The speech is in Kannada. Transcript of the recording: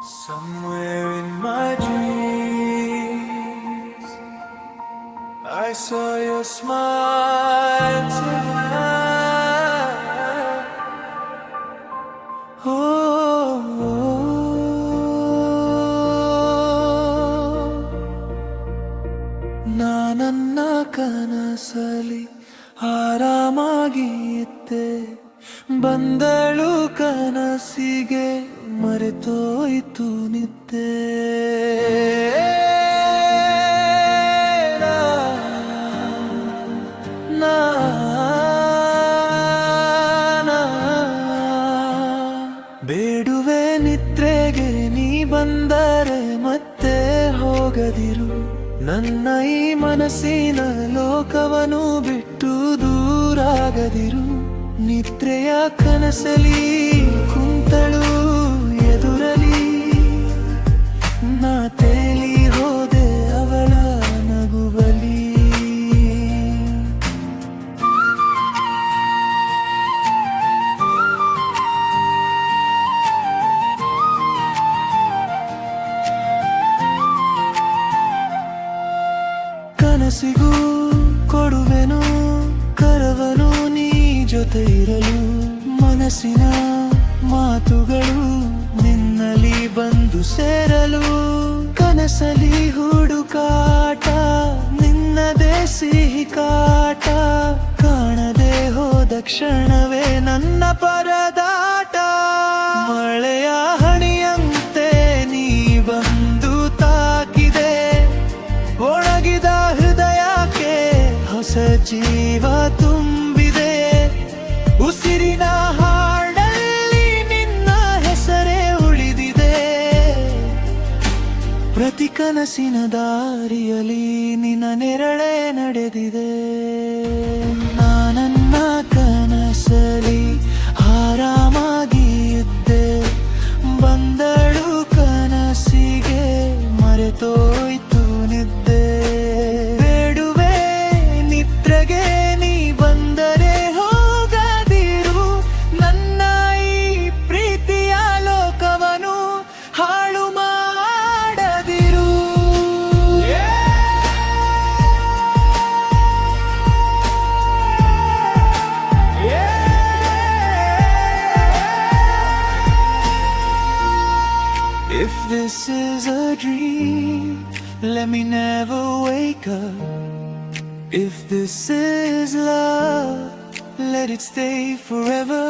Somewhere in my dreams, I saw your smile tonight. ನಾನನ್ನ ಕನಸಲಿ ಆರಾಮಾಗಿ ಇದ್ದೆ, ಬಂದಳು ಕನಸಿಗೆ ಮರೆತೋಯ್ತು ನಿದ್ದೆ. ನಾ ಬೇಡುವೆ ನಿದ್ರೆಗೆ ನೀ ಬಂದರೆ ಮತ್ತೆ ಹೋಗದಿರು, ನನ್ನ ಈ ಮನಸ್ಸಿನ ಲೋಕವನ್ನು ಬಿಟ್ಟು ದೂರಾಗದಿರು. ನಿದ್ರೆಯ ಕನಸಲಿ ಕುಂತಳು ಎದುರಲಿ, ನಾ ತೇಲಿ ಹೋದೆ ಅವಳ ನಗುವಲಿ. ಕನಸಿಗೂ ಕೊಡುವೆನು ಕರವನು ನೀ ಜೊತೆ ಇರಲು, ಮನಸ್ಸಿನ ಮಾತುಗಳು ನಿನ್ನಲಿ ಬಂದು ಸೇರಲು. ಕನಸಲಿ ಹುಡುಕಾಟ ನಿನ್ನದೇ ಸಿಹಿ ಕಾಟ, ಕಾಣದೆ ಹೋದ ಕ್ಷಣವೇ ನನ್ನ ಪರದಾಟ. ಮಳೆಯ ಹಣಿಯಂತೆ ನೀ ಬಂದು ತಾಕಿದೆ, ಒಣಗಿದ ಹೃದಯಕ್ಕೆ ಹೊಸ ಜೀವ ತುಂಬಿದೆ. ಉಸಿರಿನ ಹಾಡಲ್ಲಿ ನಿನ್ನ ಹೆಸರೇ ಉಳಿದಿದೆ, ಪ್ರತಿ ಕನಸಿನ ದಾರಿಯಲ್ಲಿ ನಿನ್ನ ನೆರಳೇ ನಡೆದಿದೆ. ನಾನನ್ನ ಕನಸಲಿ ಆರಾಮಾಗಿ ಇದ್ದೆ, ಬಂದಳು ಕನಸಿಗೆ ಮರೆತೋಯ್ತು ನಿದ್ದೆ. ಬೇಡುವೆ ನಿದ್ರೆಗೆ ನೀ ಬಂದರೆ ಹೋಗದಿರು, ನನ್ನ ಈ ಪ್ರೀತಿಯ ಲೋಕವನ್ನು ಹಾಳು ಮಾಡದಿರು. If this is a dream, let me never wake up. If this is love, let it stay forever.